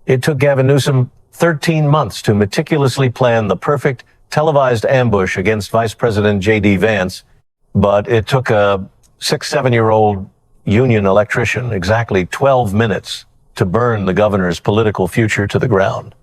It took Gavin Newsom 13 months to meticulously plan the perfect televised ambush against Vice President JD Vance, but it took a 7-year-old union electrician exactly 12 minutes to burn the governor's political future to the ground.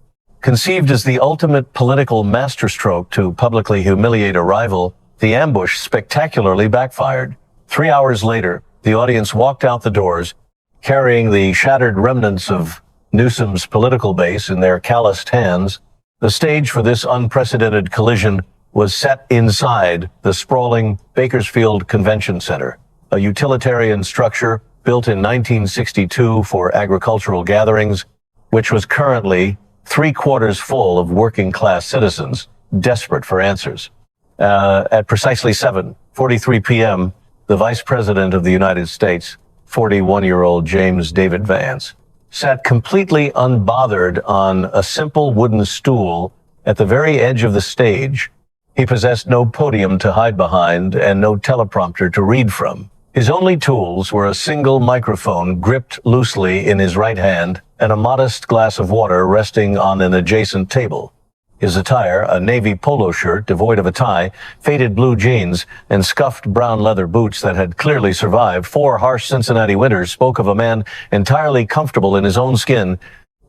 Conceived as the ultimate political masterstroke to publicly humiliate a rival, the ambush spectacularly backfired. 3 hours later, the audience walked out the doors, carrying the shattered remnants of Newsom's political base in their calloused hands. The stage for this unprecedented collision was set inside the sprawling Bakersfield Convention Center, a utilitarian structure built in 1962 for agricultural gatherings, which was currently 3/4 full of working-class citizens desperate for answers. At precisely 7:43 p.m., the Vice President of the United States, 41-year-old James David Vance, sat completely unbothered on a simple wooden stool at the very edge of the stage. He possessed no podium to hide behind and no teleprompter to read from. His only tools were a single microphone gripped loosely in his right hand and a modest glass of water resting on an adjacent table. His attire, a navy polo shirt devoid of a tie, faded blue jeans, and scuffed brown leather boots that had clearly survived 4 harsh Cincinnati winters, spoke of a man entirely comfortable in his own skin,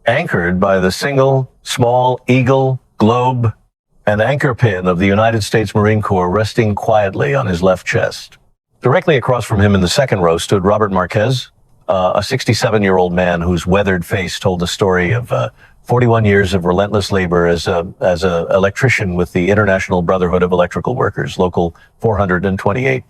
anchored by the single, small eagle, globe, and anchor pin of the United States Marine Corps resting quietly on his left chest. Directly across from him in the second row stood Robert Marquez, a 67-year-old man whose weathered face told the story of 41 years of relentless labor as a electrician with the International Brotherhood of Electrical Workers, Local 428.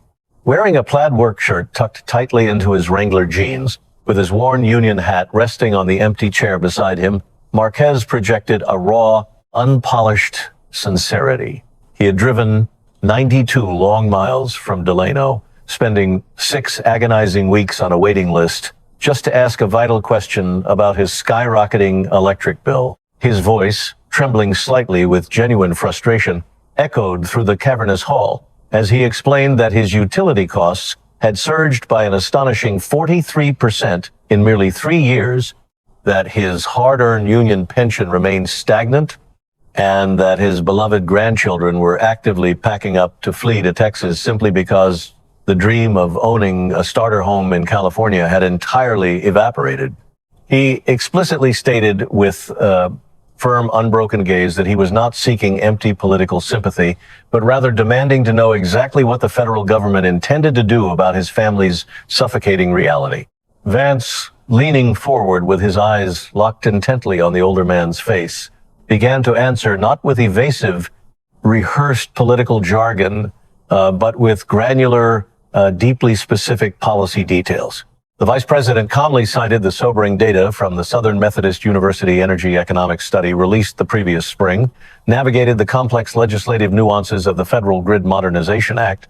Wearing a plaid work shirt tucked tightly into his Wrangler jeans, with his worn union hat resting on the empty chair beside him, Marquez projected a raw, unpolished sincerity. He had driven 92 long miles from Delano, spending 6 agonizing weeks on a waiting list just to ask a vital question about his skyrocketing electric bill. His voice, trembling slightly with genuine frustration, echoed through the cavernous hall as he explained that his utility costs had surged by an astonishing 43% in merely 3 years, that his hard-earned union pension remained stagnant, and that his beloved grandchildren were actively packing up to flee to Texas simply because the dream of owning a starter home in California had entirely evaporated. He explicitly stated with firm, unbroken gaze that he was not seeking empty political sympathy, but rather demanding to know exactly what the federal government intended to do about his family's suffocating reality. Vance, leaning forward with his eyes locked intently on the older man's face, began to answer not with evasive, rehearsed political jargon, but with granular, deeply specific policy details. The vice president calmly cited the sobering data from the Southern Methodist University Energy Economics Study released the previous spring, navigated the complex legislative nuances of the Federal Grid Modernization Act,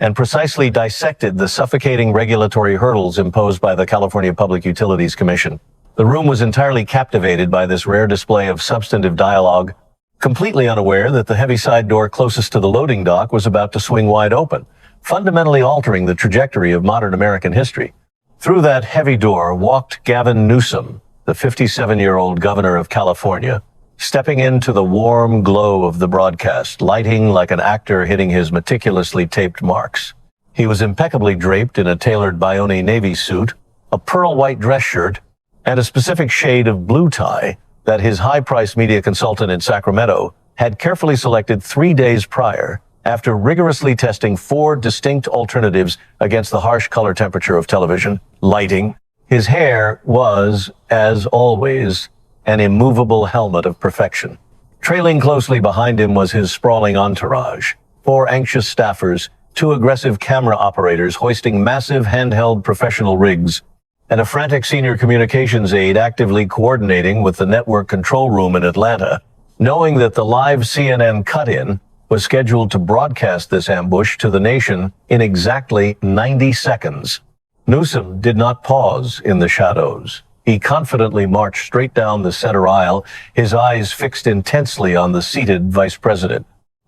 and precisely dissected the suffocating regulatory hurdles imposed by the California Public Utilities Commission. The room was entirely captivated by this rare display of substantive dialogue, completely unaware that the heavy side door closest to the loading dock was about to swing wide open, fundamentally altering the trajectory of modern American history. Through that heavy door walked Gavin Newsom, the 57-year-old governor of California, stepping into the warm glow of the broadcast, lighting like an actor hitting his meticulously taped marks. He was impeccably draped in a tailored Bione navy suit, a pearl white dress shirt, and a specific shade of blue tie that his high-priced media consultant in Sacramento had carefully selected 3 days prior, after rigorously testing 4 distinct alternatives against the harsh color temperature of television lighting. His hair was, as always, an immovable helmet of perfection. Trailing closely behind him was his sprawling entourage, 4 anxious staffers, 2 aggressive camera operators hoisting massive handheld professional rigs, and a frantic senior communications aide actively coordinating with the network control room in Atlanta, knowing that the live CNN cut-in was scheduled to broadcast this ambush to the nation in exactly 90 seconds. Newsom did not pause in the shadows. He confidently marched straight down the center aisle, his eyes fixed intensely on the seated vice president.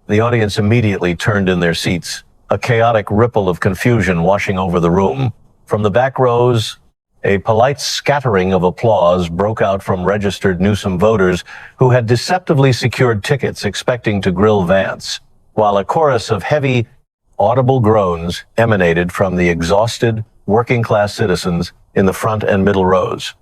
The audience immediately turned in their seats, a chaotic ripple of confusion washing over the room. From the back rows A polite scattering of applause broke out from registered Newsom voters who had deceptively secured tickets expecting to grill Vance, while a chorus of heavy, audible groans emanated from the exhausted, working-class citizens in the front and middle rows.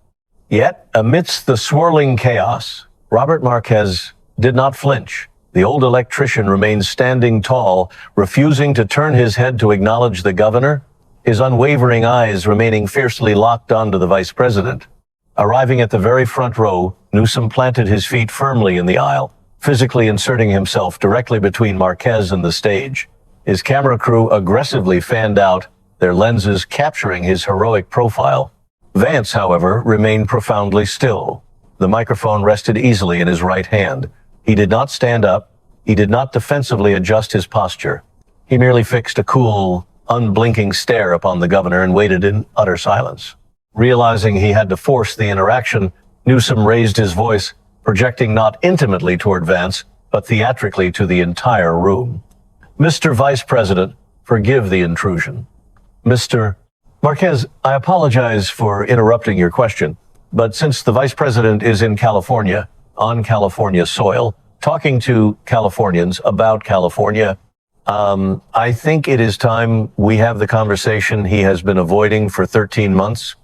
Yet, amidst the swirling chaos, Robert Marquez did not flinch. The old electrician remained standing tall, refusing to turn his head to acknowledge the governor, his unwavering eyes remaining fiercely locked onto the vice president. Arriving at the very front row, Newsom planted his feet firmly in the aisle, physically inserting himself directly between Marquez and the stage. His camera crew aggressively fanned out, their lenses capturing his heroic profile. Vance, however, remained profoundly still. The microphone rested easily in his right hand. He did not stand up. He did not defensively adjust his posture. He merely fixed a cool, unblinking stare upon the governor and waited in utter silence. Realizing he had to force the interaction, Newsom raised his voice, projecting not intimately toward Vance, but theatrically to the entire room. "Mr. Vice President, forgive the intrusion." Mr. Marquez, I apologize for interrupting your question, but since the Vice President is in California, on California soil, talking to Californians about California, I think it is time we have the conversation he has been avoiding for 13 months.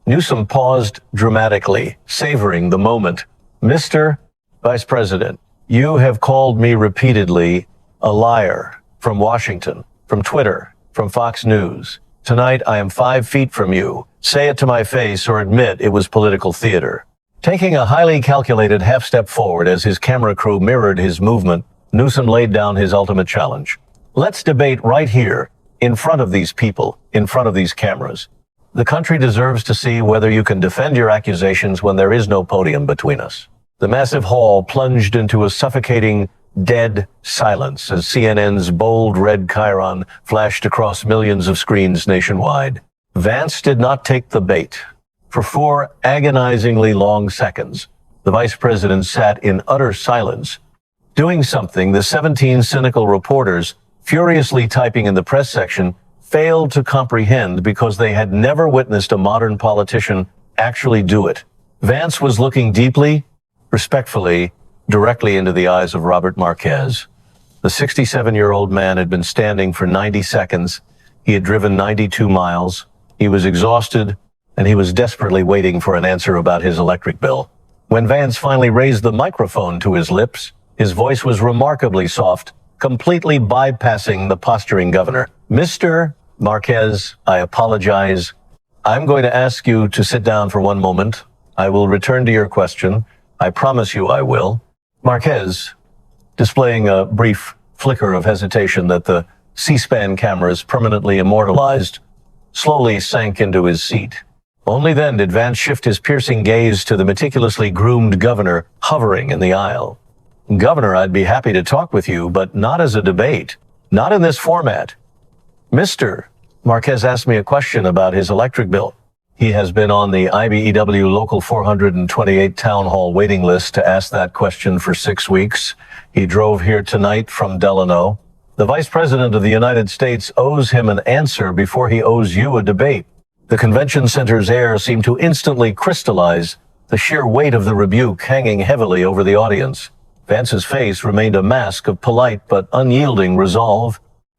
Newsom paused dramatically, savoring the moment. "Mr. Vice President, you have called me repeatedly a liar from Washington, from Twitter, from Fox News. Tonight, I am 5 feet from you. Say it to my face or admit it was political theater." Taking a highly calculated half-step forward as his camera crew mirrored his movement, Newsom laid down his ultimate challenge. "Let's debate right here, in front of these people, in front of these cameras. The country deserves to see whether you can defend your accusations when there is no podium between us." The massive hall plunged into a suffocating, dead silence as CNN's bold red chyron flashed across millions of screens nationwide. Vance did not take the bait. For 4 agonizingly long seconds, the vice president sat in utter silence, doing something the 17 cynical reporters, furiously typing in the press section, failed to comprehend because they had never witnessed a modern politician actually do it. Vance was looking deeply, respectfully, directly into the eyes of Robert Marquez. The 67-year-old man had been standing for 90 seconds. He had driven 92 miles. He was exhausted, and he was desperately waiting for an answer about his electric bill. When Vance finally raised the microphone to his lips, his voice was remarkably soft, completely bypassing the posturing governor. "Mr. Marquez, I apologize. I'm going to ask you to sit down for one moment. I will return to your question. I promise you I will." Marquez, displaying a brief flicker of hesitation that the C-SPAN cameras permanently immortalized, slowly sank into his seat. Only then did Vance shift his piercing gaze to the meticulously groomed governor hovering in the aisle. "Governor, I'd be happy to talk with you, but not as a debate. Not in this format." "Mr. Marquez asked me a question about his electric bill." He has been on the IBEW Local 428 Town Hall waiting list to ask that question for 6 weeks. He drove here tonight from Delano. The Vice President of the United States owes him an answer before he owes you a debate. The convention center's air seemed to instantly crystallize, the sheer weight of the rebuke hanging heavily over the audience. Vance's face remained a mask of polite but unyielding resolve.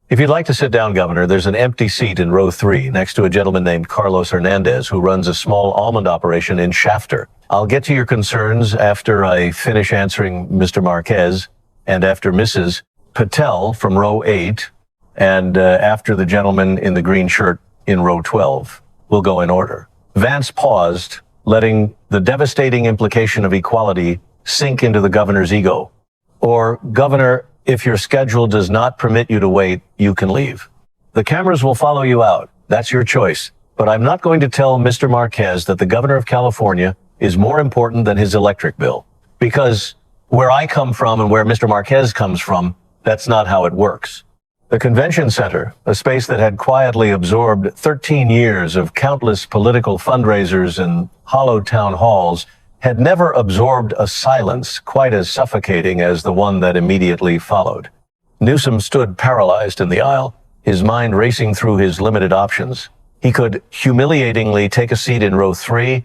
"If you'd like to sit down, Governor, there's an empty seat in row 3 next to a gentleman named Carlos Hernandez who runs a small almond operation in Shafter. I'll get to your concerns after I finish answering Mr. Marquez and after Mrs. Patel from row 8 and after the gentleman in the green shirt in row 12. We'll go in order." Vance paused, letting the devastating implication of equality sink into the governor's ego. "Or, Governor, if your schedule does not permit you to wait, you can leave. The cameras will follow you out. That's your choice. But I'm not going to tell Mr. Marquez that the governor of California is more important than his electric bill. Because where I come from and where Mr. Marquez comes from, that's not how it works." The convention center, a space that had quietly absorbed 13 years of countless political fundraisers and hollow town halls, had never absorbed a silence quite as suffocating as the one that immediately followed. Newsom stood paralyzed in the aisle, his mind racing through his limited options. He could humiliatingly take a seat in row 3,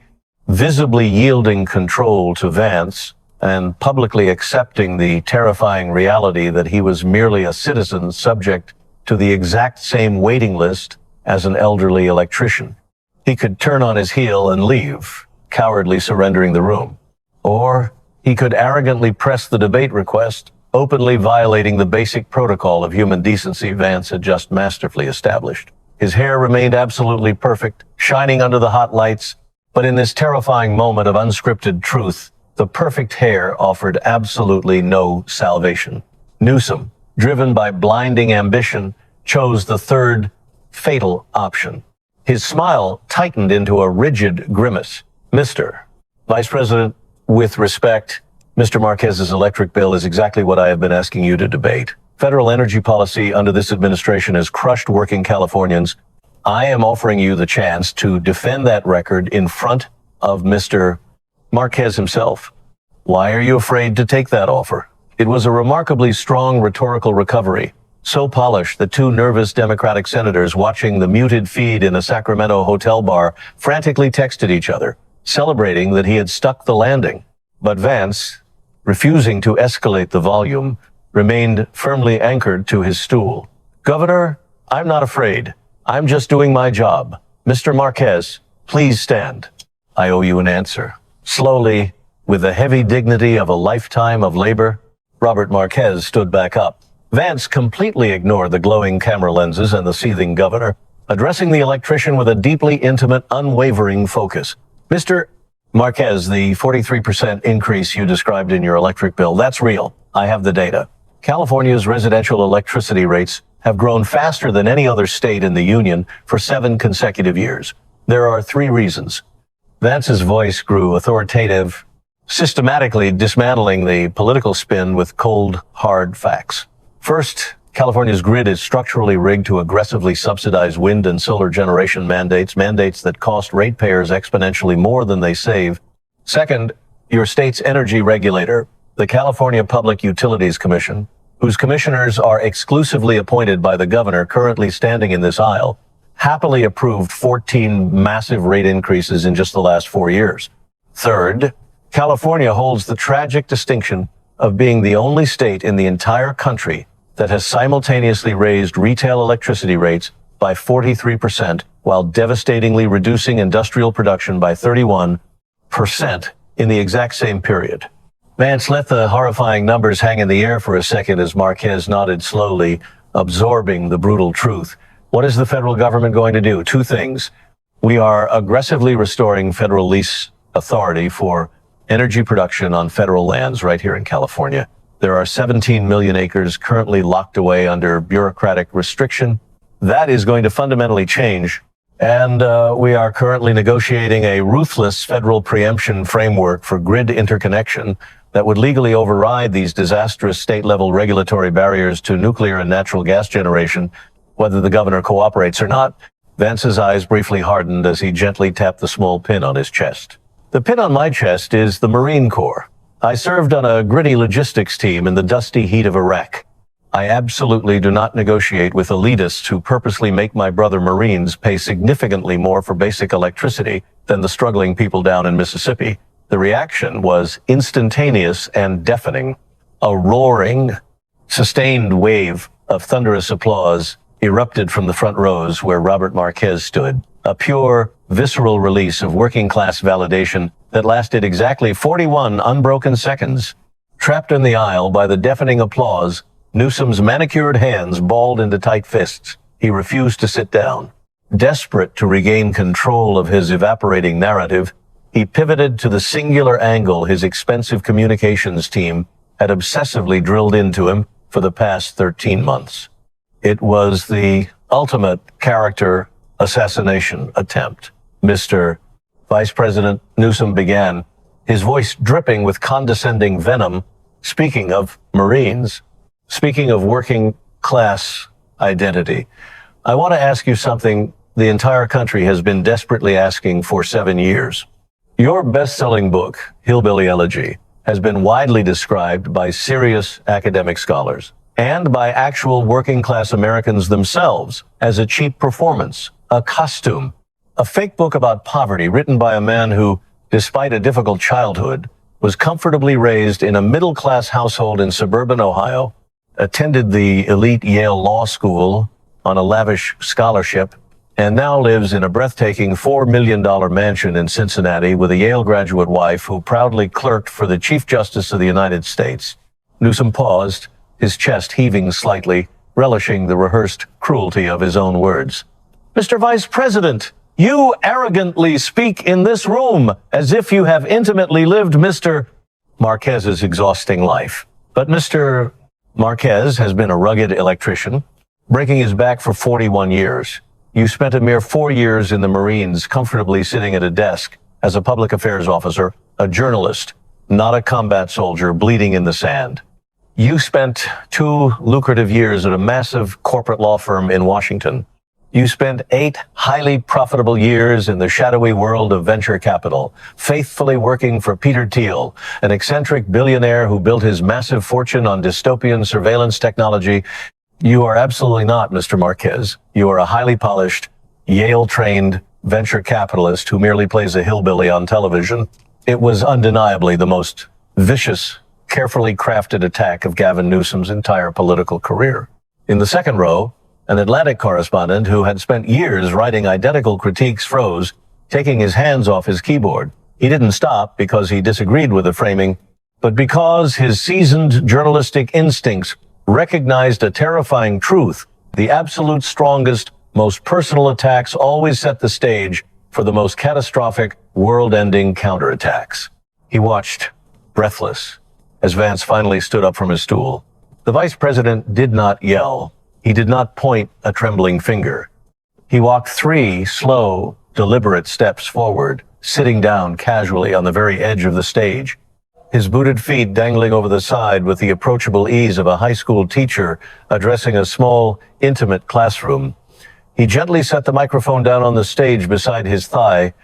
visibly yielding control to Vance and publicly accepting the terrifying reality that he was merely a citizen subject to the exact same waiting list as an elderly electrician. He could turn on his heel and leave, cowardly surrendering the room. Or he could arrogantly press the debate request, openly violating the basic protocol of human decency Vance had just masterfully established. His hair remained absolutely perfect, shining under the hot lights, but in this terrifying moment of unscripted truth, the perfect hair offered absolutely no salvation. Newsom, driven by blinding ambition, chose the third, fatal option. His smile tightened into a rigid grimace. Mr. Vice President, with respect, Mr. Marquez's electric bill is exactly what I have been asking you to debate. Federal energy policy under this administration has crushed working Californians. I am offering you the chance to defend that record in front of Mr. Marquez himself. Why are you afraid to take that offer? It was a remarkably strong rhetorical recovery, so polished that two nervous Democratic senators watching the muted feed in a Sacramento hotel bar frantically texted each other, celebrating that he had stuck the landing. But Vance, refusing to escalate the volume, remained firmly anchored to his stool. Governor, I'm not afraid. I'm just doing my job. Mr. Marquez, please stand. I owe you an answer. Slowly, with the heavy dignity of a lifetime of labor, Robert Marquez stood back up. Vance completely ignored the glowing camera lenses and the seething governor, addressing the electrician with a deeply intimate, unwavering focus. Mr. Marquez, the 43% increase you described in your electric bill, that's real. I have the data. California's residential electricity rates have grown faster than any other state in the union for 7 consecutive years. There are 3 reasons. Vance's voice grew authoritative, systematically dismantling the political spin with cold, hard facts. First, California's grid is structurally rigged to aggressively subsidize wind and solar generation mandates that cost ratepayers exponentially more than they save. Second, your state's energy regulator, the California Public Utilities Commission, whose commissioners are exclusively appointed by the governor currently standing in this aisle, happily approved 14 massive rate increases in just the last 4 years. Third, California holds the tragic distinction of being the only state in the entire country that has simultaneously raised retail electricity rates by 43% while devastatingly reducing industrial production by 31% in the exact same period. Vance let the horrifying numbers hang in the air for a second as Marquez nodded slowly, absorbing the brutal truth. What is the federal government going to do? 2 things. We are aggressively restoring federal lease authority for energy production on federal lands right here in California. There are 17 million acres currently locked away under bureaucratic restriction. That is going to fundamentally change. And we are currently negotiating a ruthless federal preemption framework for grid interconnection that would legally override these disastrous state-level regulatory barriers to nuclear and natural gas generation, whether the governor cooperates or not. Vance's eyes briefly hardened as he gently tapped the small pin on his chest. The pin on my chest is the Marine Corps. I served on a gritty logistics team in the dusty heat of Iraq. I absolutely do not negotiate with elitists who purposely make my brother Marines pay significantly more for basic electricity than the struggling people down in Mississippi. The reaction was instantaneous and deafening. A roaring, sustained wave of thunderous applause erupted from the front rows where Robert Marquez stood. A pure, visceral release of working-class validation that lasted exactly 41 unbroken seconds. Trapped in the aisle by the deafening applause, Newsom's manicured hands balled into tight fists. He refused to sit down. Desperate to regain control of his evaporating narrative, he pivoted to the singular angle his expensive communications team had obsessively drilled into him for the past 13 months. It was the ultimate character assassination attempt. Mr. Vice President, Newsom began, his voice dripping with condescending venom, speaking of Marines, speaking of working class identity. I want to ask you something the entire country has been desperately asking for 7 years. Your best-selling book, Hillbilly Elegy, has been widely described by serious academic scholars and by actual working-class Americans themselves as a cheap performance a costume, a fake book about poverty written by a man who, despite a difficult childhood, was comfortably raised in a middle-class household in suburban Ohio, attended the elite Yale Law School on a lavish scholarship, and now lives in a breathtaking $4 million mansion in Cincinnati with a Yale graduate wife who proudly clerked for the Chief Justice of the United States. Newsom paused, his chest heaving slightly, relishing the rehearsed cruelty of his own words. Mr. Vice President, you arrogantly speak in this room as if you have intimately lived Mr. Marquez's exhausting life. But Mr. Marquez has been a rugged electrician, breaking his back for 41 years. You spent a mere 4 years in the Marines, comfortably sitting at a desk as a public affairs officer, a journalist, not a combat soldier bleeding in the sand. You spent 2 lucrative years at a massive corporate law firm in Washington. You spent 8 highly profitable years in the shadowy world of venture capital, faithfully working for Peter Thiel, an eccentric billionaire who built his massive fortune on dystopian surveillance technology. You are absolutely not Mr. Marquez. You are a highly polished, Yale-trained venture capitalist who merely plays a hillbilly on television. It was undeniably the most vicious, carefully crafted attack of Gavin Newsom's entire political career. In the second row, an Atlantic correspondent who had spent years writing identical critiques froze, taking his hands off his keyboard. He didn't stop because he disagreed with the framing, but because his seasoned journalistic instincts recognized a terrifying truth. The absolute strongest, most personal attacks always set the stage for the most catastrophic, world-ending counterattacks. He watched, breathless, as Vance finally stood up from his stool. The vice president did not yell. He did not point a trembling finger. He walked 3 slow, deliberate steps forward, sitting down casually on the very edge of the stage, his booted feet dangling over the side with the approachable ease of a high school teacher addressing a small, intimate classroom. He gently set the microphone down on the stage beside his thigh.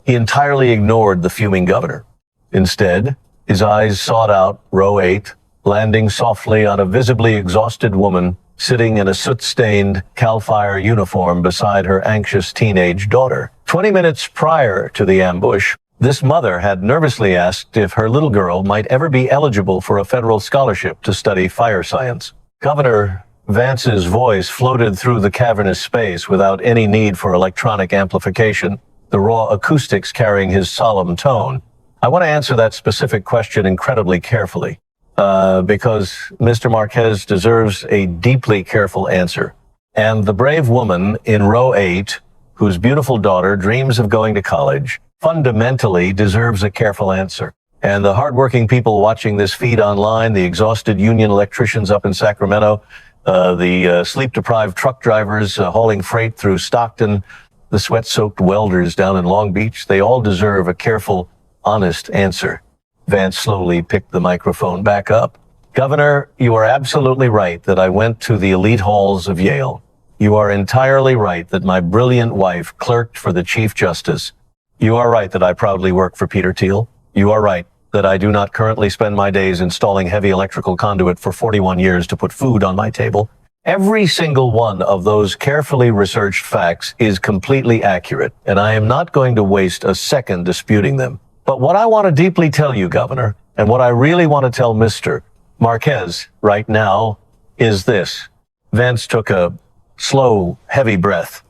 He entirely ignored the fuming governor. Instead, his eyes sought out row 8, landing softly on a visibly exhausted woman sitting in a soot-stained CAL FIRE uniform beside her anxious teenage daughter. 20 minutes prior to the ambush, this mother had nervously asked if her little girl might ever be eligible for a federal scholarship to study fire science. Governor Vance's voice floated through the cavernous space without any need for electronic amplification, the raw acoustics carrying his solemn tone. I want to answer that specific question incredibly carefully, because Mr. Marquez deserves a deeply careful answer. And the brave woman in row 8, whose beautiful daughter dreams of going to college, fundamentally deserves a careful answer. And the hardworking people watching this feed online, the exhausted union electricians up in Sacramento, the sleep-deprived truck drivers hauling freight through Stockton, the sweat-soaked welders down in Long Beach, they all deserve a careful, honest answer. Vance slowly picked the microphone back up. Governor, you are absolutely right that I went to the elite halls of Yale. You are entirely right that my brilliant wife clerked for the Chief Justice. You are right that I proudly work for Peter Thiel. You are right that I do not currently spend my days installing heavy electrical conduit for 41 years to put food on my table. Every single one of those carefully researched facts is completely accurate, and I am not going to waste a second disputing them. But what I want to deeply tell you, Governor, and what I really want to tell Mr. Marquez right now is this. Vance took a slow, heavy breath,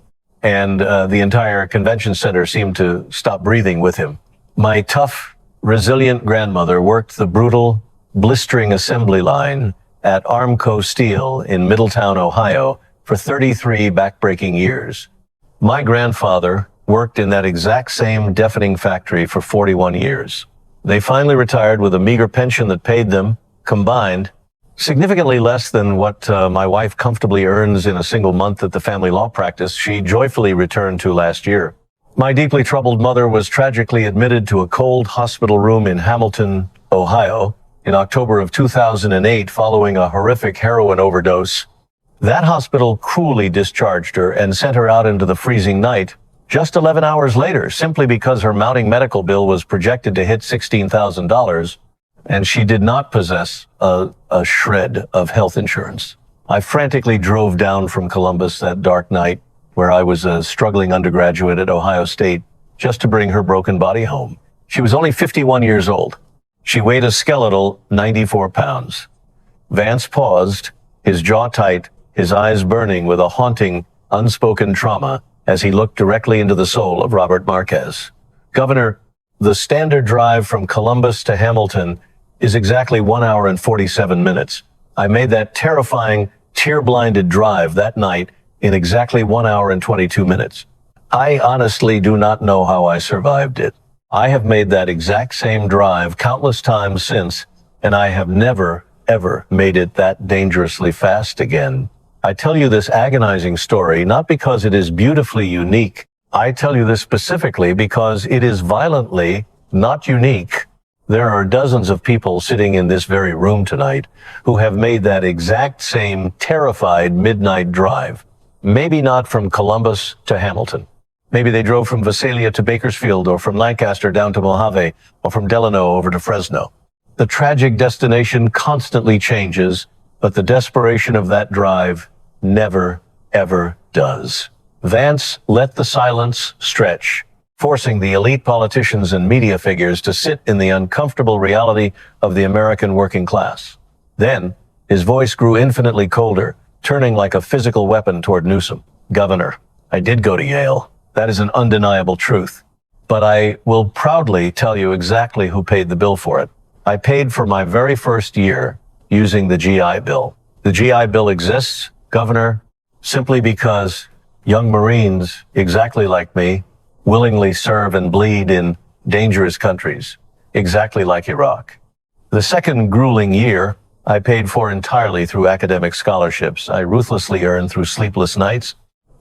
and the entire convention center seemed to stop breathing with him. My tough, resilient grandmother worked the brutal, blistering assembly line at Armco Steel in Middletown, Ohio, for 33 backbreaking years. My grandfather worked in that exact same deafening factory for 41 years. They finally retired with a meager pension that paid them, combined, significantly less than what my wife comfortably earns in a single month at the family law practice she joyfully returned to last year. My deeply troubled mother was tragically admitted to a cold hospital room in Hamilton, Ohio, in October of 2008 following a horrific heroin overdose. That hospital cruelly discharged her and sent her out into the freezing night just 11 hours later, simply because her mounting medical bill was projected to hit $16,000, and she did not possess a shred of health insurance. I frantically drove down from Columbus that dark night, where I was a struggling undergraduate at Ohio State, just to bring her broken body home. She was only 51 years old. She weighed a skeletal 94 pounds. Vance paused, his jaw tight, his eyes burning with a haunting, unspoken trauma as he looked directly into the soul of Robert Marquez. Governor, the standard drive from Columbus to Hamilton is exactly 1 hour and 47 minutes. I made that terrifying, tear-blinded drive that night in exactly 1 hour and 22 minutes. I honestly do not know how I survived it. I have made that exact same drive countless times since, and I have never, ever made it that dangerously fast again. I tell you this agonizing story not because it is beautifully unique. I tell you this specifically because it is violently not unique. There are dozens of people sitting in this very room tonight who have made that exact same terrified midnight drive. Maybe not from Columbus to Hamilton. Maybe they drove from Visalia to Bakersfield, or from Lancaster down to Mojave, or from Delano over to Fresno. The tragic destination constantly changes, but the desperation of that drive never, ever does. Vance let the silence stretch, forcing the elite politicians and media figures to sit in the uncomfortable reality of the American working class. Then, his voice grew infinitely colder, turning like a physical weapon toward Newsom. Governor, I did go to Yale. That is an undeniable truth. But I will proudly tell you exactly who paid the bill for it. I paid for my very first year using the GI Bill. The GI Bill exists, Governor, simply because young Marines, exactly like me, willingly serve and bleed in dangerous countries, exactly like Iraq. The second grueling year, I paid for entirely through academic scholarships I ruthlessly earned through sleepless nights.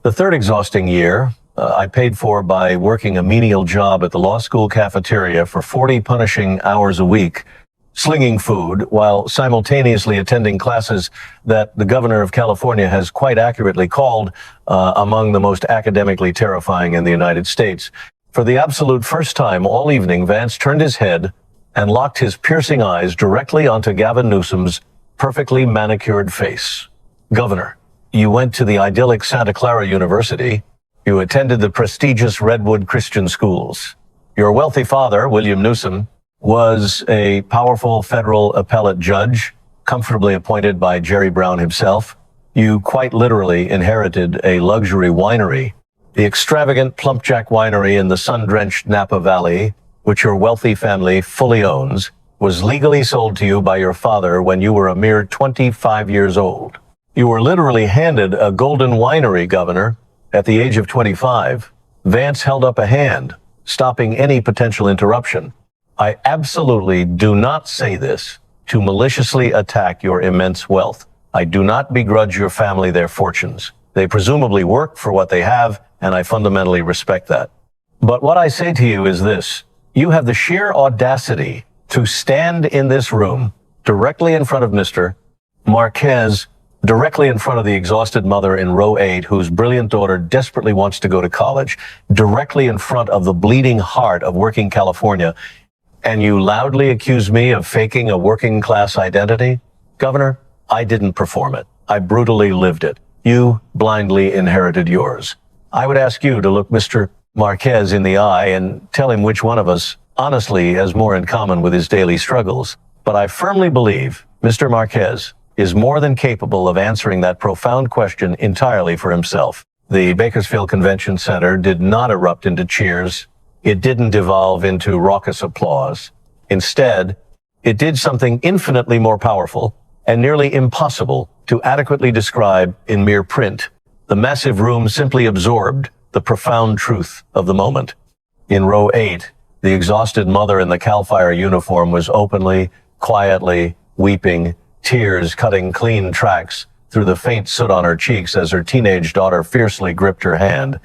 The third exhausting year, I paid for by working a menial job at the law school cafeteria for 40 punishing hours a week, slinging food while simultaneously attending classes that the governor of California has quite accurately called among the most academically terrifying in the United States. For the absolute first time all evening, Vance turned his head and locked his piercing eyes directly onto Gavin Newsom's perfectly manicured face. Governor, you went to the idyllic Santa Clara University. You attended the prestigious Redwood Christian schools. Your wealthy father, William Newsom, was a powerful federal appellate judge, comfortably appointed by Jerry Brown himself. You quite literally inherited a luxury winery. The extravagant Plumpjack Winery in the sun-drenched Napa Valley, which your wealthy family fully owns, was legally sold to you by your father when you were a mere 25 years old. You were literally handed a golden winery, Governor. At the age of 25, Vance held up a hand, stopping any potential interruption. I absolutely do not say this to maliciously attack your immense wealth. I do not begrudge your family their fortunes. They presumably work for what they have, and I fundamentally respect that. But what I say to you is this. You have the sheer audacity to stand in this room, directly in front of Mr. Marquez, directly in front of the exhausted mother in row 8, whose brilliant daughter desperately wants to go to college, directly in front of the bleeding heart of working California, and you loudly accuse me of faking a working class identity? Governor, I didn't perform it. I brutally lived it. You blindly inherited yours. I would ask you to look Mr. Marquez in the eye and tell him which one of us, honestly, has more in common with his daily struggles. But I firmly believe Mr. Marquez is more than capable of answering that profound question entirely for himself. The Bakersfield Convention Center did not erupt into cheers. It didn't devolve into raucous applause. Instead, it did something infinitely more powerful and nearly impossible to adequately describe in mere print. The massive room simply absorbed the profound truth of the moment. In row 8, the exhausted mother in the CAL FIRE uniform was openly, quietly weeping, tears cutting clean tracks through the faint soot on her cheeks as her teenage daughter fiercely gripped her hand.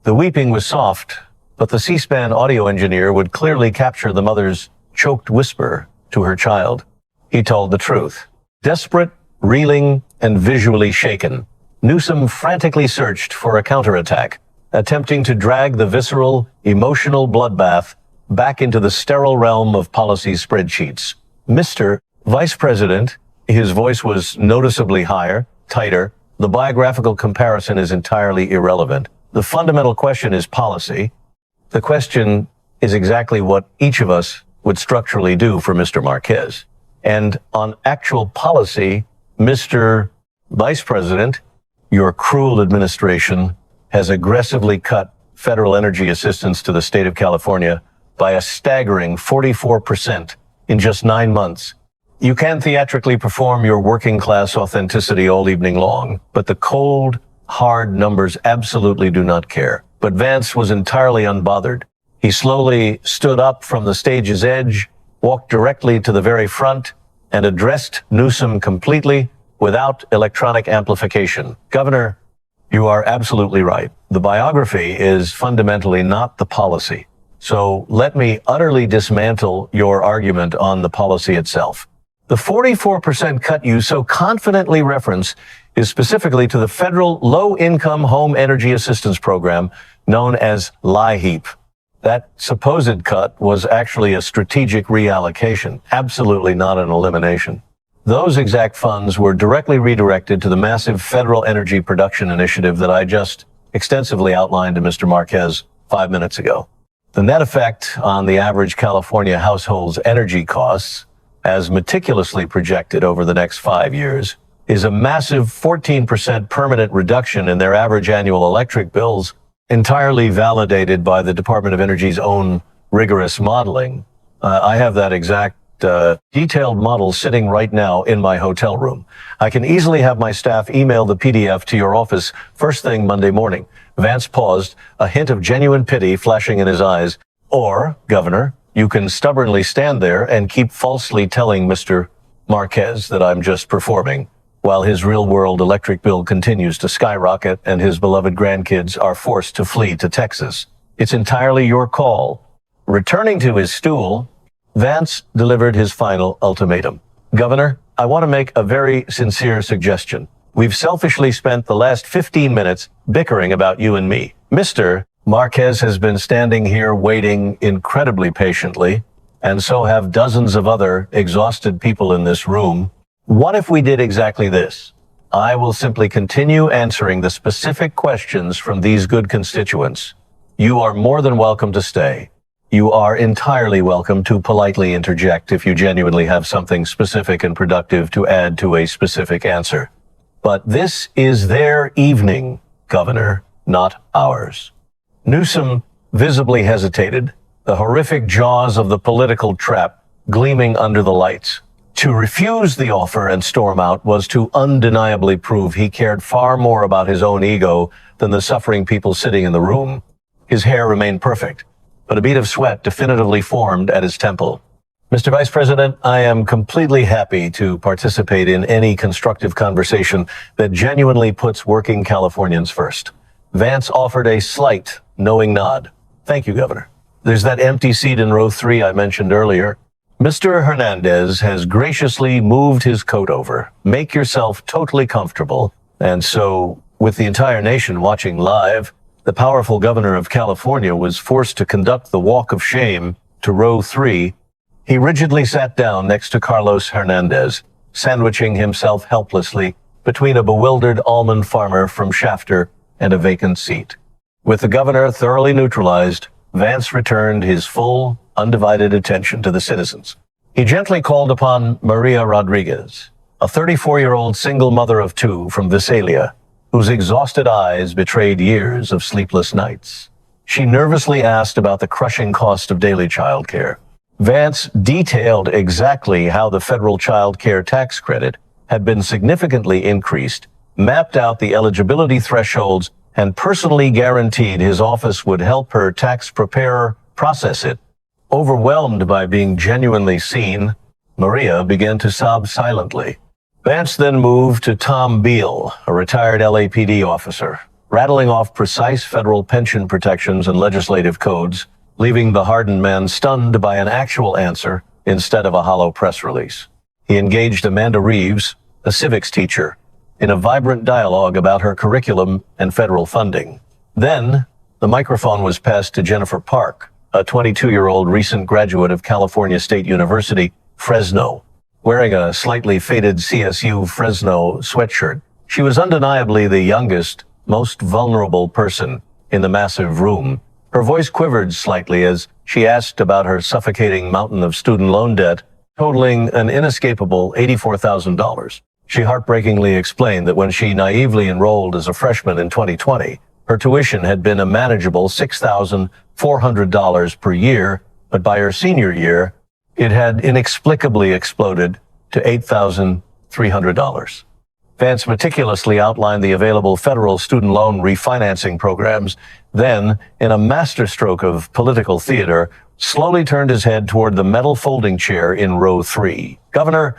The weeping was soft, but the C-SPAN audio engineer would clearly capture the mother's choked whisper to her child. He told the truth. Desperate, reeling, and visually shaken, Newsom frantically searched for a counterattack, attempting to drag the visceral, emotional bloodbath back into the sterile realm of policy spreadsheets. Mr. Vice President, his voice was noticeably higher, tighter. The biographical comparison is entirely irrelevant. the fundamental question is policy. The question is exactly what each of us would structurally do for Mr. Marquez. And on actual policy, Mr. Vice President, your cruel administration has aggressively cut federal energy assistance to the state of California by a staggering 44% in just 9 months. You can theatrically perform your working class authenticity all evening long, but the cold, hard numbers absolutely do not care. But Vance was entirely unbothered. He slowly stood up from the stage's edge, walked directly to the very front, and addressed Newsom completely without electronic amplification. Governor, you are absolutely right. The biography is fundamentally not the policy. So let me utterly dismantle your argument on the policy itself. The 44% cut you so confidently reference is specifically to the federal low-income home energy assistance program known as LIHEAP. That supposed cut was actually a strategic reallocation, absolutely not an elimination. Those exact funds were directly redirected to the massive federal energy production initiative that I just extensively outlined to Mr. Marquez 5 minutes ago. The net effect on the average California household's energy costs, as meticulously projected over the next 5 years, is a massive 14% permanent reduction in their average annual electric bills, entirely validated by the Department of Energy's own rigorous modeling. I have that exact detailed model sitting right now in my hotel room. I can easily have my staff email the PDF to your office first thing Monday morning. Vance paused, a hint of genuine pity flashing in his eyes. Or, Governor, you can stubbornly stand there and keep falsely telling Mr. Marquez that I'm just performing, while his real-world electric bill continues to skyrocket and his beloved grandkids are forced to flee to Texas. It's entirely your call. Returning to his stool, Vance delivered his final ultimatum. Governor, I want to make a very sincere suggestion. We've selfishly spent the last 15 minutes bickering about you and me. Mr. Marquez has been standing here waiting incredibly patiently, and so have dozens of other exhausted people in this room. What if we did exactly this? I will simply continue answering the specific questions from these good constituents. You are more than welcome to stay. You are entirely welcome to politely interject if you genuinely have something specific and productive to add to a specific answer. But this is their evening, Governor, not ours. Newsom visibly hesitated, the horrific jaws of the political trap gleaming under the lights. To refuse the offer and storm out was to undeniably prove he cared far more about his own ego than the suffering people sitting in the room. His hair remained perfect, but a bead of sweat definitively formed at his temple. Mr. Vice President, I am completely happy to participate in any constructive conversation that genuinely puts working Californians first. Vance offered a slight, knowing nod. Thank you, Governor. There's that empty seat in row 3 I mentioned earlier. Mr. Hernandez has graciously moved his coat over. Make yourself totally comfortable. And so, with the entire nation watching live, the powerful governor of California was forced to conduct the walk of shame to row 3. He rigidly sat down next to Carlos Hernandez, sandwiching himself helplessly between a bewildered almond farmer from Shafter and a vacant seat. With the governor thoroughly neutralized, Vance returned his full, undivided attention to the citizens. He gently called upon Maria Rodriguez, a 34-year-old single mother of 2 from Visalia, whose exhausted eyes betrayed years of sleepless nights. She nervously asked about the crushing cost of daily childcare. Vance detailed exactly how the federal child care tax credit had been significantly increased, mapped out the eligibility thresholds, and personally guaranteed his office would help her tax preparer process it. Overwhelmed by being genuinely seen, Maria began to sob silently. Vance then moved to Tom Beal, a retired LAPD officer, rattling off precise federal pension protections and legislative codes, leaving the hardened man stunned by an actual answer instead of a hollow press release. He engaged Amanda Reeves, a civics teacher, in a vibrant dialogue about her curriculum and federal funding. Then, the microphone was passed to Jennifer Park, a 22-year-old recent graduate of California State University, Fresno. Wearing a slightly faded CSU Fresno sweatshirt, she was undeniably the youngest, most vulnerable person in the massive room. Her voice quivered slightly as she asked about her suffocating mountain of student loan debt, totaling an inescapable $84,000. She heartbreakingly explained that when she naively enrolled as a freshman in 2020, her tuition had been a manageable $6,400 per year, but by her senior year, it had inexplicably exploded to $8,300. Vance meticulously outlined the available federal student loan refinancing programs, then, in a masterstroke of political theater, slowly turned his head toward the metal folding chair in row 3. Governor,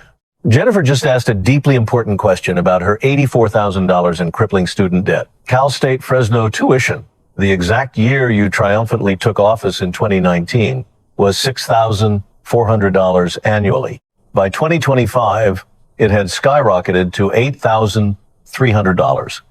Jennifer just asked a deeply important question about her $84,000 in crippling student debt. Cal State Fresno tuition, the exact year you triumphantly took office in 2019, was $6,400 annually. By 2025, it had skyrocketed to $8,300.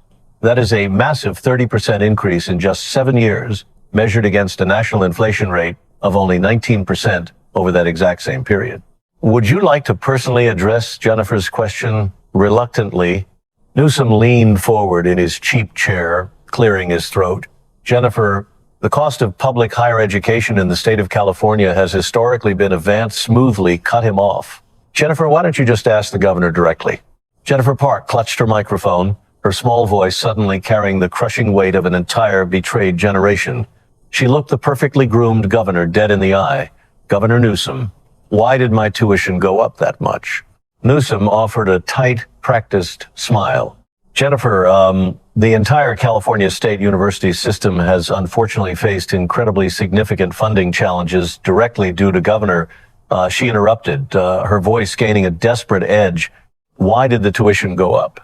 That is a massive 30% increase in just 7 years, measured against a national inflation rate of only 19% over that exact same period. Would you like to personally address Jennifer's question? Reluctantly, Newsom leaned forward in his cheap chair, clearing his throat. Jennifer, the cost of public higher education in the state of California has historically been a Vance smoothly cut him off. Jennifer, why don't you just ask the governor directly? Jennifer Park clutched her microphone, her small voice suddenly carrying the crushing weight of an entire betrayed generation. She looked the perfectly groomed governor dead in the eye. Governor Newsom, why did my tuition go up that much? Newsom offered a tight, practiced smile. Jennifer, the entire California State University system has unfortunately faced incredibly significant funding challenges directly due to Governor. She interrupted, her voice gaining a desperate edge. Why did the tuition go up?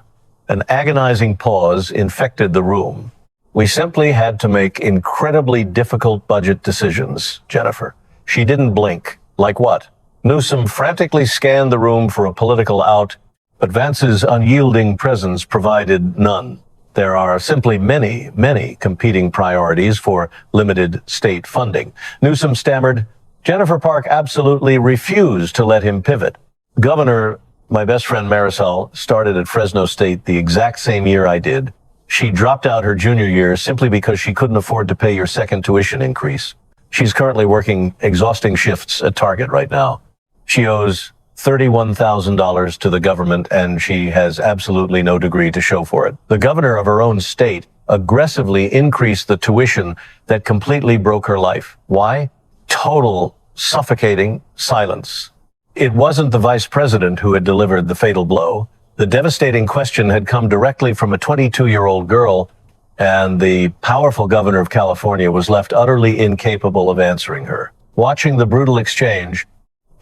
An agonizing pause infected the room. We simply had to make incredibly difficult budget decisions, Jennifer. She didn't blink. Like what? Newsom frantically scanned the room for a political out, but Vance's unyielding presence provided none. There are simply many, many competing priorities for limited state funding. Newsom stammered, Jennifer Park absolutely refused to let him pivot. Governor, my best friend Marisol started at Fresno State the exact same year I did. She dropped out her junior year simply because she couldn't afford to pay your second tuition increase. She's currently working exhausting shifts at Target right now. She owes $31,000 to the government, and she has absolutely no degree to show for it. The governor of her own state aggressively increased the tuition that completely broke her life. Why? Total, suffocating silence. It wasn't the vice president who had delivered the fatal blow. The devastating question had come directly from a 22-year-old girl, and the powerful governor of California was left utterly incapable of answering her. Watching the brutal exchange,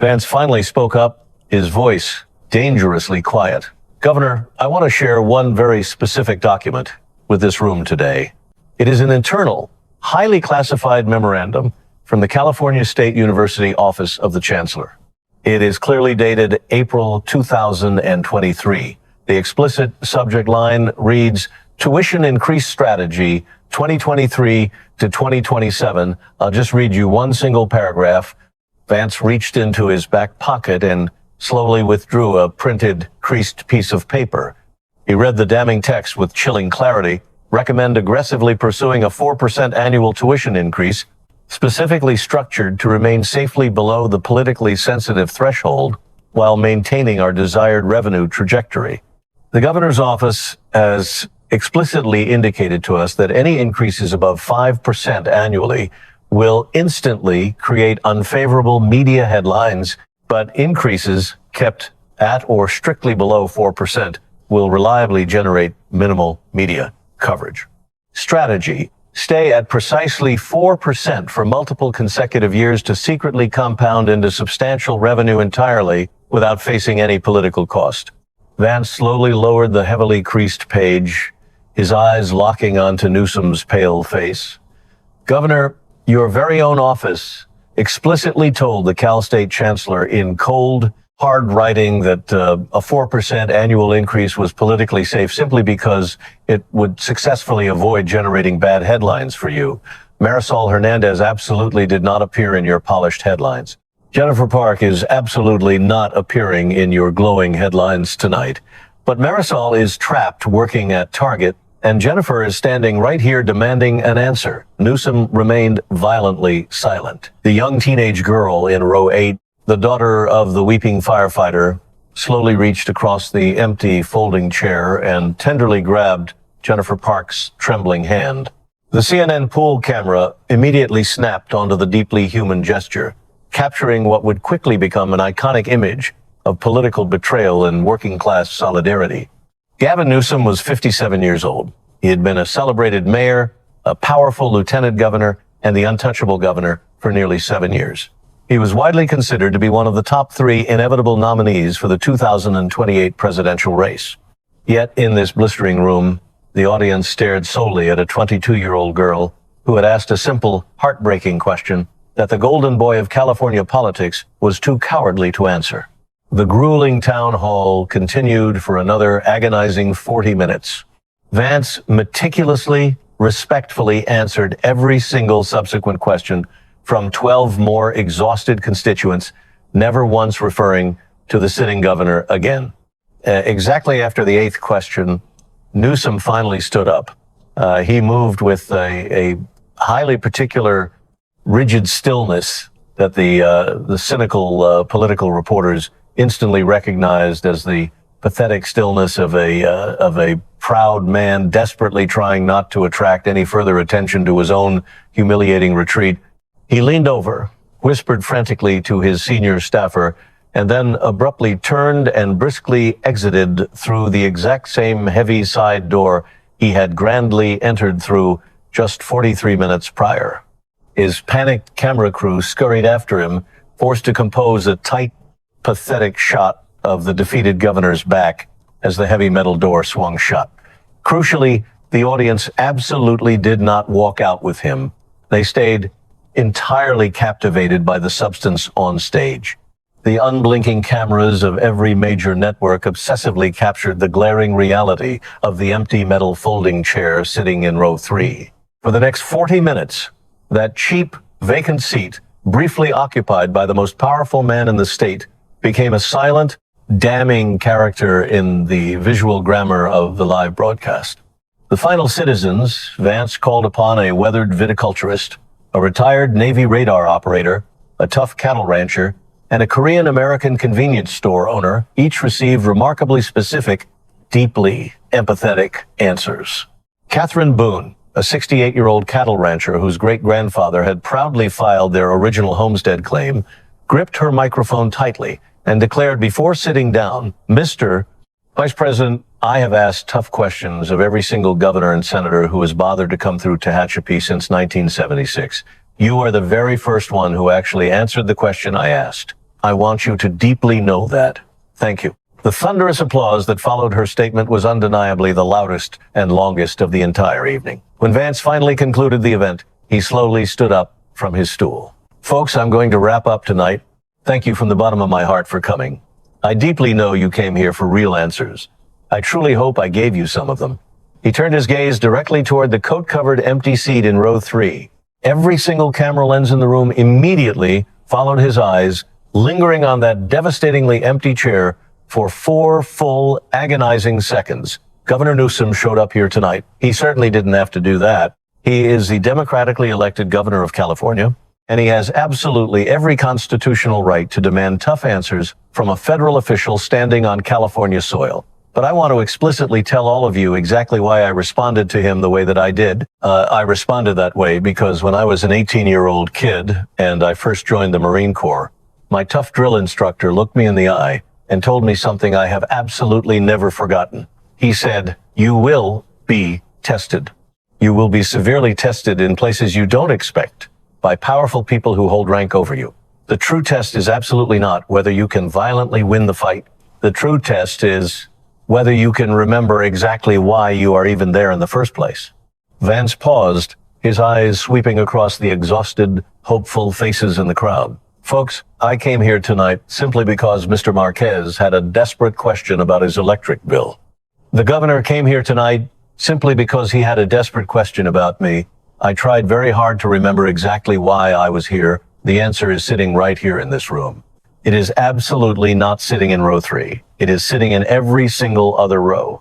Vance finally spoke up, his voice dangerously quiet. Governor, I want to share one very specific document with this room today. It is an internal, highly classified memorandum from the California State University Office of the Chancellor. It is clearly dated April 2023. The explicit subject line reads, Tuition Increase Strategy 2023 to 2027. I'll just read you one single paragraph. Vance reached into his back pocket and slowly withdrew a printed, creased piece of paper. He read the damning text with chilling clarity. Recommend aggressively pursuing a 4% annual tuition increase, specifically structured to remain safely below the politically sensitive threshold while maintaining our desired revenue trajectory. The governor's office has explicitly indicated to us that any increases above 5% annually will instantly create unfavorable media headlines, but increases kept at or strictly below 4% will reliably generate minimal media coverage. Strategy. Stay at precisely 4% for multiple consecutive years to secretly compound into substantial revenue entirely without facing any political cost. Vance slowly lowered the heavily creased page, his eyes locking onto Newsom's pale face. Governor, your very own office explicitly told the Cal State Chancellor in cold, hard writing that a 4% annual increase was politically safe simply because it would successfully avoid generating bad headlines for you. Marisol Hernandez absolutely did not appear in your polished headlines. Jennifer Park is absolutely not appearing in your glowing headlines tonight. But Marisol is trapped working at Target And Jennifer is standing right here demanding an answer. Newsom remained violently silent. The young teenage girl in row 8, the daughter of the weeping firefighter, slowly reached across the empty folding chair and tenderly grabbed Jennifer Park's trembling hand. The CNN pool camera immediately snapped onto the deeply human gesture, capturing what would quickly become an iconic image of political betrayal and working-class solidarity. Gavin Newsom was 57 years old. He had been a celebrated mayor, a powerful lieutenant governor, and the untouchable governor for nearly 7 years. He was widely considered to be one of the top 3 inevitable nominees for the 2028 presidential race. Yet in this blistering room, the audience stared solely at a 22-year-old girl who had asked a simple, heartbreaking question that the golden boy of California politics was too cowardly to answer. The grueling town hall continued for another agonizing 40 minutes. Vance meticulously, respectfully answered every single subsequent question from 12 more exhausted constituents, never once referring to the sitting governor again. Exactly after the 8th question, Newsom finally stood up. He moved with a highly particular, rigid stillness that the cynical political reporters instantly recognized as the pathetic stillness of a proud man desperately trying not to attract any further attention to his own humiliating retreat. He leaned over, whispered frantically to his senior staffer, and then abruptly turned and briskly exited through the exact same heavy side door he had grandly entered through just 43 minutes prior. His panicked camera crew scurried after him, forced to compose a tight, pathetic shot of the defeated governor's back as the heavy metal door swung shut. Crucially, the audience absolutely did not walk out with him. They stayed entirely captivated by the substance on stage. The unblinking cameras of every major network obsessively captured the glaring reality of the empty metal folding chair sitting in row 3. For the next 40 minutes, that cheap, vacant seat, briefly occupied by the most powerful man in the state, became a silent, damning character in the visual grammar of the live broadcast. The final citizens, Vance called upon a weathered viticulturist, a retired Navy radar operator, a tough cattle rancher, and a Korean-American convenience store owner, each received remarkably specific, deeply empathetic answers. Catherine Boone, a 68-year-old cattle rancher whose great-grandfather had proudly filed their original homestead claim, gripped her microphone tightly and declared before sitting down, "Mr. Vice President, I have asked tough questions of every single governor and senator who has bothered to come through Tehachapi since 1976. You are the very first one who actually answered the question I asked. I want you to deeply know that. Thank you." The thunderous applause that followed her statement was undeniably the loudest and longest of the entire evening. When Vance finally concluded the event, he slowly stood up from his stool. "Folks, I'm going to wrap up tonight. Thank you from the bottom of my heart for coming. I deeply know you came here for real answers. I truly hope I gave you some of them." He turned his gaze directly toward the coat-covered empty seat in row 3. Every single camera lens in the room immediately followed his eyes, lingering on that devastatingly empty chair for 4 full, agonizing seconds. Governor Newsom showed up here tonight. He certainly didn't have to do that. He is the democratically elected governor of California, and he has absolutely every constitutional right to demand tough answers from a federal official standing on California soil. But I want to explicitly tell all of you exactly why I responded to him the way that I did. I responded that way because when I was an 18-year-old kid and I first joined the Marine Corps, my tough drill instructor looked me in the eye and told me something I have absolutely never forgotten. He said, "You will be tested. You will be severely tested in places you don't expect by powerful people who hold rank over you. The true test is absolutely not whether you can violently win the fight. The true test is whether you can remember exactly why you are even there in the first place." Vance paused, his eyes sweeping across the exhausted, hopeful faces in the crowd. "Folks, I came here tonight simply because Mr. Marquez had a desperate question about his electric bill. The governor came here tonight simply because he had a desperate question about me. I tried very hard to remember exactly why I was here. The answer is sitting right here in this room. It is absolutely not sitting in row 3. It is sitting in every single other row."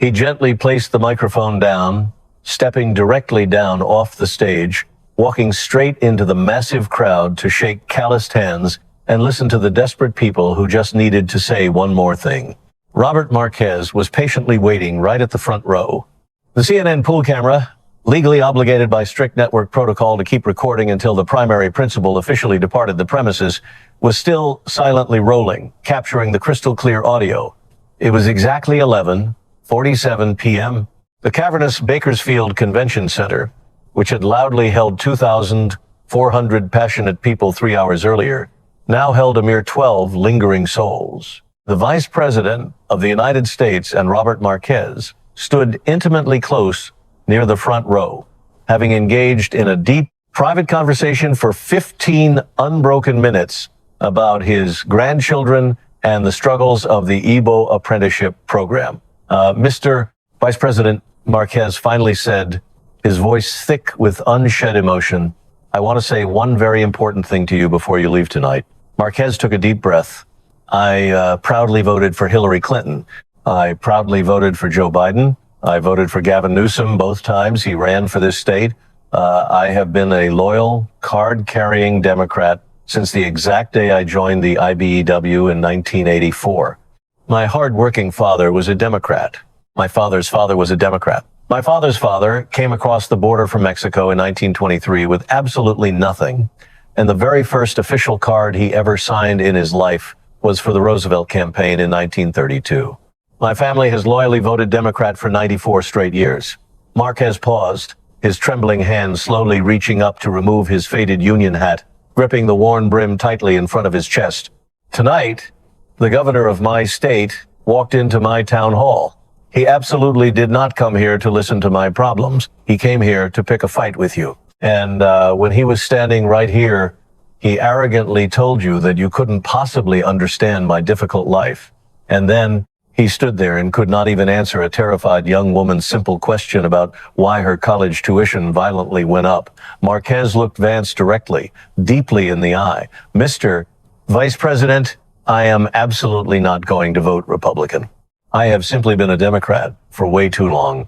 He gently placed the microphone down, stepping directly down off the stage, walking straight into the massive crowd to shake calloused hands and listen to the desperate people who just needed to say one more thing. Robert Marquez was patiently waiting right at the front row. The CNN pool camera, legally obligated by strict network protocol to keep recording until the primary principal officially departed the premises, was still silently rolling, capturing the crystal clear audio. It was exactly 11:47 p.m. The cavernous Bakersfield Convention Center, which had loudly held 2,400 passionate people 3 hours earlier, now held a mere 12 lingering souls. The Vice President of the United States and Robert Marquez stood intimately close near the front row, having engaged in a deep, private conversation for 15 unbroken minutes about his grandchildren and the struggles of the Igbo apprenticeship program. Mr. Vice President Marquez finally said, his voice thick with unshed emotion, "I want to say one very important thing to you before you leave tonight." Marquez took a deep breath. "I proudly voted for Hillary Clinton. I proudly voted for Joe Biden. I voted for Gavin Newsom both times he ran for this state. I have been a loyal, card-carrying Democrat since the exact day I joined the IBEW in 1984. My hard-working father was a Democrat. My father's father was a Democrat. My father's father came across the border from Mexico in 1923 with absolutely nothing, and the very first official card he ever signed in his life was for the Roosevelt campaign in 1932. My family has loyally voted Democrat for 94 straight years." Marquez paused, his trembling hand slowly reaching up to remove his faded Union hat, gripping the worn brim tightly in front of his chest. "Tonight, the governor of my state walked into my town hall. He absolutely did not come here to listen to my problems. He came here to pick a fight with you. And when he was standing right here, he arrogantly told you that you couldn't possibly understand my difficult life. And then he stood there and could not even answer a terrified young woman's simple question about why her college tuition violently went up. Marquez looked Vance directly, deeply in the eye. "Mr. Vice President, I am absolutely not going to vote Republican. I have simply been a Democrat for way too long.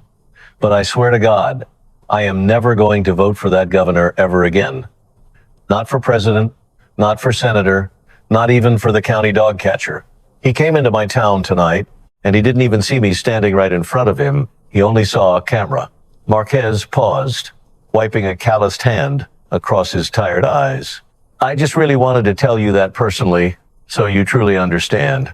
But I swear to God, I am never going to vote for that governor ever again. Not for president, not for senator, not even for the county dog catcher. He came into my town tonight, and he didn't even see me standing right in front of him. He only saw a camera." Marquez paused, wiping a calloused hand across his tired eyes. "I just really wanted to tell you that personally, so you truly understand."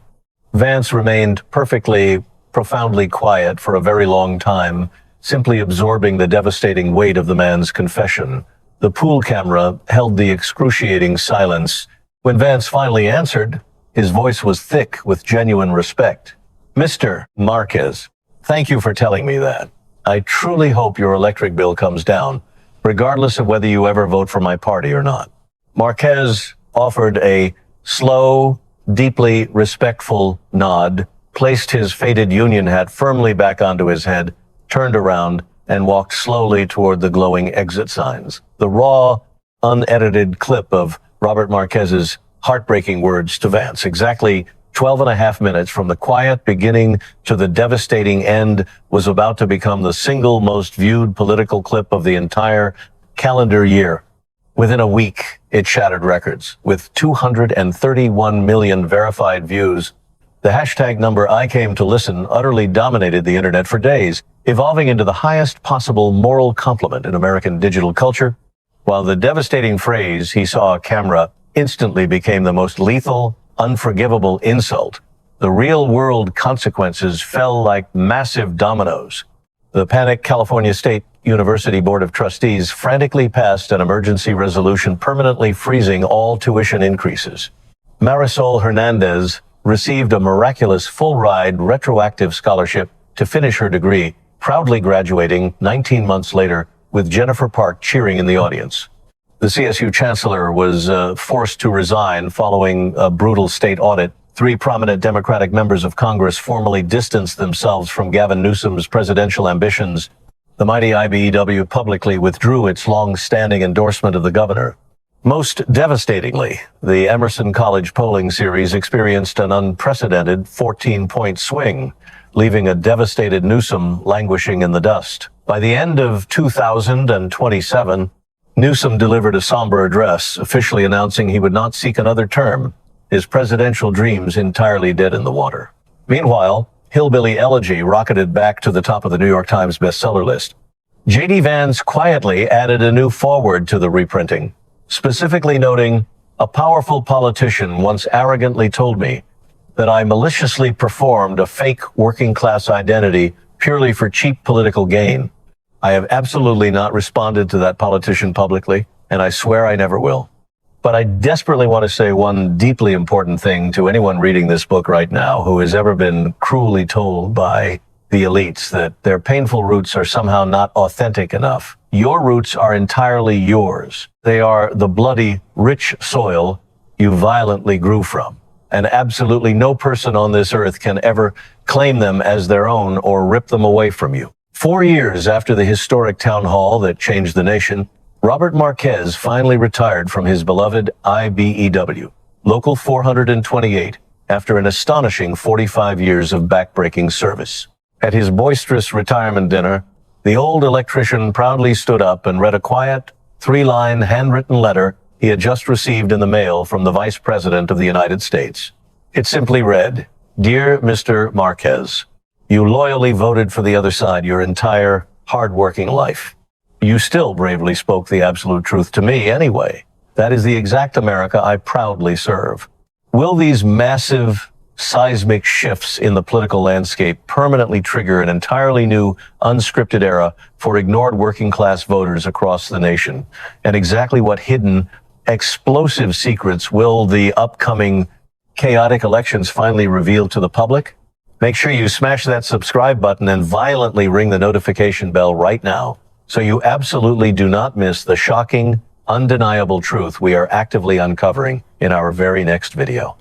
Vance remained perfectly, profoundly quiet for a very long time, simply absorbing the devastating weight of the man's confession. The pool camera held the excruciating silence. When Vance finally answered, his voice was thick with genuine respect. "Mr. Marquez, thank you for telling me that. I truly hope your electric bill comes down, regardless of whether you ever vote for my party or not." Marquez offered a slow, deeply respectful nod, placed his faded Union hat firmly back onto his head, turned around, and walked slowly toward the glowing exit signs. The raw, unedited clip of Robert Marquez's heartbreaking words to Vance, exactly 12 and a half minutes from the quiet beginning to the devastating end, was about to become the single most viewed political clip of the entire calendar year. Within a week, it shattered records. With 231 million verified views, the hashtag number "I came to listen" utterly dominated the internet for days, evolving into the highest possible moral compliment in American digital culture, while the devastating phrase "he saw a camera" instantly became the most lethal, unforgivable insult. The real-world consequences fell like massive dominoes. The panicked California State University Board of Trustees frantically passed an emergency resolution permanently freezing all tuition increases. Marisol Hernandez received a miraculous full-ride retroactive scholarship to finish her degree, proudly graduating 19 months later with Jennifer Park cheering in the audience. The CSU chancellor was forced to resign following a brutal state audit. 3 prominent Democratic members of Congress formally distanced themselves from Gavin Newsom's presidential ambitions. The mighty IBEW publicly withdrew its long-standing endorsement of the governor. Most devastatingly, the Emerson College polling series experienced an unprecedented 14-point swing. leaving a devastated Newsom languishing in the dust. By the end of 2027, Newsom delivered a somber address, officially announcing he would not seek another term, his presidential dreams entirely dead in the water. Meanwhile, Hillbilly Elegy rocketed back to the top of the New York Times bestseller list. JD Vance quietly added a new foreword to the reprinting, specifically noting, "A powerful politician once arrogantly told me that I maliciously performed a fake working-class identity purely for cheap political gain. I have absolutely not responded to that politician publicly, and I swear I never will." But I desperately want to say one deeply important thing to anyone reading this book right now who has ever been cruelly told by the elites that their painful roots are somehow not authentic enough. Your roots are entirely yours. They are the bloody, rich soil you violently grew from. And absolutely no person on this earth can ever claim them as their own or rip them away from you. 4 years after the historic town hall that changed the nation, Robert Marquez finally retired from his beloved IBEW, Local 428, after an astonishing 45 years of backbreaking service. At his boisterous retirement dinner, the old electrician proudly stood up and read a quiet, 3-line handwritten letter he had just received in the mail from the Vice President of the United States. It simply read, "Dear Mr. Marquez, you loyally voted for the other side your entire hard-working life. You still bravely spoke the absolute truth to me anyway. That is the exact America I proudly serve. Will these massive, seismic shifts in the political landscape permanently trigger an entirely new, unscripted era for ignored working-class voters across the nation? And exactly what hidden, explosive secrets will the upcoming chaotic elections finally reveal to the public? Make sure you smash that subscribe button and violently ring the notification bell right now, so you absolutely do not miss the shocking, undeniable truth we are actively uncovering in our very next video.